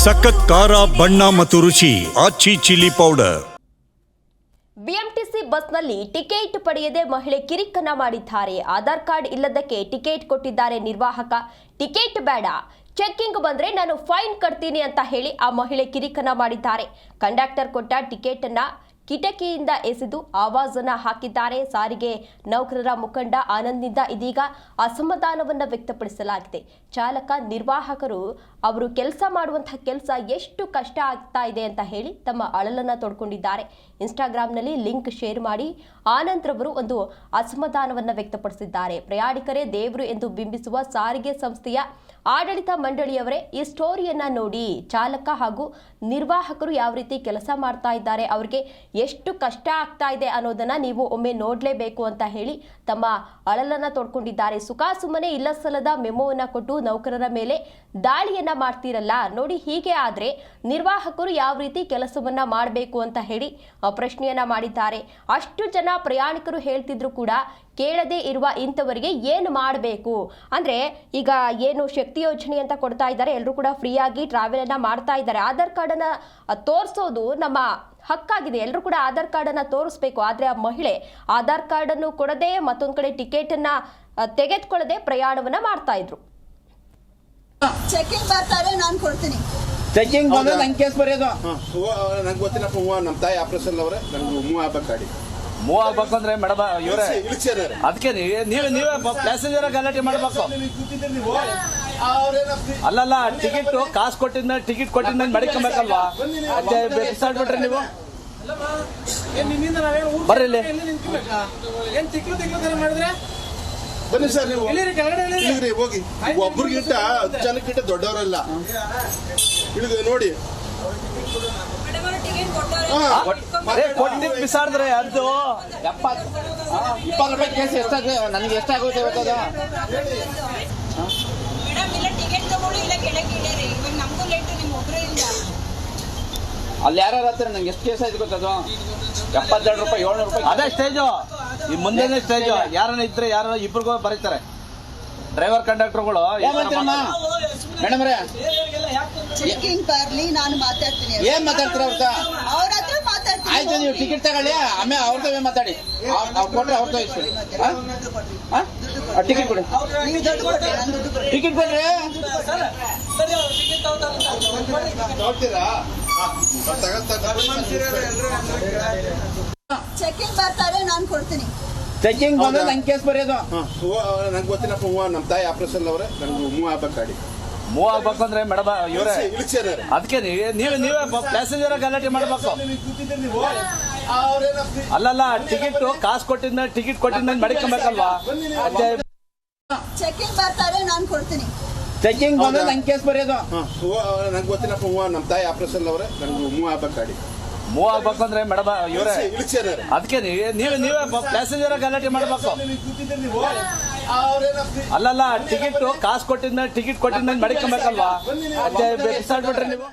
ಸಖತ್ ಖಾರ ಬಣ್ಣ ಮತ್ತು ರುಚಿ ಆಚಿ ಚಿಲ್ಲಿ ಪೌಡರ್. ಬಿಎಂಟಿಸಿ ಬಸ್ನಲ್ಲಿ ಟಿಕೆಟ್ ಪಡೆಯದೆ ಮಹಿಳೆ ಕಿರಿಕನ್ನ ಮಾಡಿದ್ದಾರೆ. ಆಧಾರ್ ಕಾರ್ಡ್ ಇಲ್ಲದಕ್ಕೆ ಟಿಕೆಟ್ ಕೊಟ್ಟಿದ್ದಾರೆ ನಿರ್ವಾಹಕ. ಟಿಕೆಟ್ ಬೇಡ, ಚೆಕ್ಕಿಂಗ್ ಬಂದ್ರೆ ನಾನು ಫೈನ್ ಕಟ್ತೀನಿ ಅಂತ ಹೇಳಿ ಆ ಮಹಿಳೆ ಕಿರಿಕನ್ನ ಮಾಡಿದ್ದಾರೆ. ಕಂಡಕ್ಟರ್ ಕೊಟ್ಟ ಟಿಕೆಟ್ ಅನ್ನ ಕಿಟಕಿಯಿಂದ ಎಸೆದು ಆವಾಜನ್ನ ಹಾಕಿದ್ದಾರೆ. ಸಾರಿಗೆ ನೌಕರರ ಮುಖಂಡ ಆನಂದ್ನಿಂದ ಇದೀಗ ಅಸಮಾಧಾನವನ್ನ ವ್ಯಕ್ತಪಡಿಸಲಾಗಿದೆ. ಚಾಲಕ ನಿರ್ವಾಹಕರು ಅವರು ಕೆಲಸ ಮಾಡುವಂತಹ ಕೆಲಸ ಎಷ್ಟು ಕಷ್ಟ ಆಗ್ತಾ ಇದೆ ಅಂತ ಹೇಳಿ ತಮ್ಮ ಅಳಲನ್ನ ತೋಡ್ಕೊಂಡಿದ್ದಾರೆ. ಇನ್ಸ್ಟಾಗ್ರಾಂನಲ್ಲಿ ಲಿಂಕ್ ಶೇರ್ ಮಾಡಿ ಆನಂದ್ ರವರು ಒಂದು ಅಸಮಾಧಾನವನ್ನ ವ್ಯಕ್ತಪಡಿಸಿದ್ದಾರೆ. ಪ್ರಯಾಣಿಕರೇ ದೇವರು ಎಂದು ಬಿಂಬಿಸುವ ಸಾರಿಗೆ ಸಂಸ್ಥೆಯ ಆಡಳಿತ ಮಂಡಳಿಯವರೇ ಈ ಸ್ಟೋರಿಯನ್ನ ನೋಡಿ, ಚಾಲಕ ಹಾಗೂ ನಿರ್ವಾಹಕರು ಯಾವ ರೀತಿ ಕೆಲಸ ಮಾಡ್ತಾ ಇದ್ದಾರೆ, ಅವರಿಗೆ ಎಷ್ಟು ಕಷ್ಟ ಆಗ್ತಾ ಇದೆ ಅನ್ನೋದನ್ನ ನೀವು ಒಮ್ಮೆ ನೋಡ್ಲೇಬೇಕು ಅಂತ ಹೇಳಿ ತಮ್ಮ ಅಳಲನ್ನ ತೋಡ್ಕೊಂಡಿದ್ದಾರೆ. ಸುಮ್ಮನೆ ಇಲ್ಲ ಸಲ್ಲದ ಮೆಮೋವನ್ನ ಕೊಟ್ಟು ನೌಕರರ ಮೇಲೆ ದಾಳಿಯನ್ನ ಮಾಡ್ತಿರಲ್ಲ ನೋಡಿ. ಹೀಗೆ ಆದ್ರೆ ನಿರ್ವಾಹಕರು ಯಾವ ರೀತಿ ಕೆಲಸವನ್ನ ಮಾಡಬೇಕು ಅಂತ ಹೇಳಿ ಪ್ರಶ್ನೆಯನ್ನ ಮಾಡಿದ್ದಾರೆ. ಅಷ್ಟು ಜನ ಪ್ರಯಾಣಿಕರು ಹೇಳ್ತಿದ್ರು ಕೂಡ ಕೇಳದೇ ಇರುವ ಇಂಥವರಿಗೆ ಏನು ಮಾಡಬೇಕು ಅಂದ್ರೆ, ಈಗ ಏನು ಶಕ್ತಿ ಯೋಜನೆ ಅಂತ ಕೊಡ್ತಾ ಇದ್ದಾರೆ, ಎಲ್ಲರೂ ಕೂಡ ಫ್ರೀ ಆಗಿ ಟ್ರಾವೆಲ್ ಅನ್ನ ಮಾಡ್ತಾ ಇದ್ದಾರೆ. ಆಧಾರ್ ಕಾರ್ಡ್ ಅನ್ನ ತೋರಿಸೋದು ನಮ್ಮ ಹಕ್ಕಾಗಿದೆ, ಎಲ್ಲರೂ ಕೂಡ ಆಧಾರ್ ಕಾರ್ಡ್ ಅನ್ನ ತೋರಿಸ್ಬೇಕು. ಆದ್ರೆ ಆ ಮಹಿಳೆ ಆಧಾರ್ ಕಾರ್ಡ್ ಅನ್ನು ಕೊಡದೆ ಮತ್ತೊಂದ್ ಕಡೆ ಟಿಕೆಟ್ ಅನ್ನ ತೆಗೆದುಕೊಳ್ಳದೆ ಪ್ರಯಾಣವನ್ನ ಮಾಡ್ತಾ ಇದ್ರು. ಚೆಕಿಂಗ್ ಬರ್ತಾರೆ, ನಾನು ಕೊಡ್ತೀನಿ. ಚೆಕಿಂಗ್ ಬಂದ್ರೆ ನಂಗೆ ಕೇಸ್ ಬರೆಯೋದು. ನಂಗೆ ಗೊತ್ತಿಲ್ಲಪ್ಪ, ನಮ್ಮ ತಾಯಿ ಆಪರೇಷನ್ ಅವರೇ ನಂಗೆ ಮೂವ್ ಆಗ್ಬೇಕು, ಗಾಡಿ ಮೂವ್ ಆಗ್ಬೇಕು ಅಂದ್ರೆ ಮೇಡಮ್ ಇವರೇ ಅದಕ್ಕೆ ನೀವೇ ಪ್ಯಾಸೆಂಜರ್ ಗಲಾಟೆ ಮಾಡ್ಬೇಕು. ಅಲ್ಲಲ್ಲ, ಟಿಕೆಟ್ ಕಾಸು ಕೊಟ್ಟಿದ್ದ ಟಿಕೆಟ್ ಕೊಟ್ಟಿದ್ದ ಮಡಿಕೊಬೇಕಲ್ವಾ? ಬಿಸಾಡ್ಬಿಟ್ರೆ ನೀವು ಬರ್ರಿ ಇಲ್ಲಿ. ಬನ್ನಿ ಸರ್, ನೀವು ಹೋಗಿ. ಒಬ್ಬರಿಗಿಂತ 10 ಜನಕ್ಕಿಂತ ದೊಡ್ಡವರಲ್ಲ, ಇಳಿದು ನೋಡಿ. ಕೊಟ್ಟು ಬಿಸಾಡಿದ್ರೆ ಅದು 20 ರೂಪಾಯಿ ಕೇಸ್ ಎಷ್ಟಾಗ ನನಗೆ ಎಷ್ಟಾಗುತ್ತೆ ಗೊತ್ತದ? ಅಲ್ಲಿ ಯಾರು ಹತ್ರ ನಂಗೆ ಎಷ್ಟು ಕೇಸ್ ಆಯ್ತು ಗೊತ್ತದು? 72 ರೂಪಾಯಿ 700 ರೂಪಾಯಿ. ಅದೇ ಸ್ಟೇಜು, ಈ ಮುಂದೆ ಸ್ಟೇಜು. ಯಾರನ್ನ ಇದ್ರೆ ಯಾರು ಇಬ್ರಿಗೂ ಬರೀತಾರೆ ಡ್ರೈವರ್ ಕಂಡಕ್ಟರ್ಗಳು. ಮೇಡಮ್ ರೇ, ಚೆಕಿಂಗ್ ಬರ್ಲಿ, ನಾನು ಮಾತಾಡ್ತೀನಿ. ಏನ್ ಮಾತಾಡ್ತೀರ ಅವ್ರ ಹತ್ರ ಮಾತಾಡ್ತೀನಿ. ಆಯ್ತು, ನೀವು ಟಿಕೆಟ್ ತಗೊಳ್ಳಿ, ಆಮೇಲೆ ಅವ್ರದೇ ಮಾತಾಡಿ. ಕೊಟ್ರೆ ಅವ್ರದ್ದು ಇಷ್ಟು ಟಿಕೆಟ್ ಕೊಡಿ. ಟಿಕೆಟ್ ಕೊಡ್ರಿ. ಚೆಕಿಂಗ್ ಬರ್ತಾರೆ, ನಾನು ಕೊಡ್ತೀನಿ. ಚೆಕಿಂಗ್ ಬಂದ್ರೆ ನಂಗೆ ಕೇಸ್ ಬರೆಯೋದು. ನಂಗೆ ಗೊತ್ತಿಲ್ಲಪ್ಪ, ನಮ್ಮ ತಾಯಿ ಆಪರೇಷನ್ ಅವರೇ ನಂಗೆ ಮೂವ್ ಆಗ್ಬೇಕು, ಗಾಡಿ ಮೂವ್ ಆಗ್ಬೇಕು ಅಂದ್ರೆ ಮೇಡಮ್ ಇವರೇ ಅದಕ್ಕೆ ನೀವೇ ಪ್ಯಾಸೆಂಜರ್ ಗಲಾಟೆ ಮಾಡ್ಬೇಕು. ಅಲ್ಲಲ್ಲ, ಟಿಕೆಟ್ ಕಾಸು ಕೊಟ್ಟಿದ್ದ ಟಿಕೆಟ್ ಕೊಟ್ಟಿದ್ದ ಮಡಿಕೊಬೇಕಲ್ವಾ? ಚೆಕಿಂಗ್ ಬರ್ತಾರೆ, ನಾನು ಕೊಡ್ತೀನಿ. ಚೆಕಿಂಗ್ ಬಂದ್ರೆ ನಂಗೆ ಕೇಸ್ ಬರೆಯೋದು. ನಂಗೆ ಗೊತ್ತಿಲ್ಲಪ್ಪ, ನಮ್ಮ ತಾಯಿ ಆಪರೇಷನ್ ಅವರೇ ನಂಗೆ ಮೂವ್ ಆಗ್ಬೇಕು, ಗಾಡಿ ಮೂವ್ ಆಗ್ಬೇಕು ಅಂದ್ರೆ ಮೇಡಮ್ ಇವರೇ ಅದಕ್ಕೆ ನೀವೇ ಪ್ಯಾಸೆಂಜರ್ ಗಲಾಟೆ ಮಾಡ್ಬೇಕು. ಅಲ್ಲಲ್ಲ, ಟಿಕೆಟ್ ಕಾಸು ಕೊಟ್ಟಿದ್ದ ಟಿಕೆಟ್ ಕೊಟ್ಟಿದ್ದ ಮಡಿಕೊಬೇಕಲ್ವಾ? ಬಿಸಾಡ್ಬಿಟ್ರೆ ನೀವು.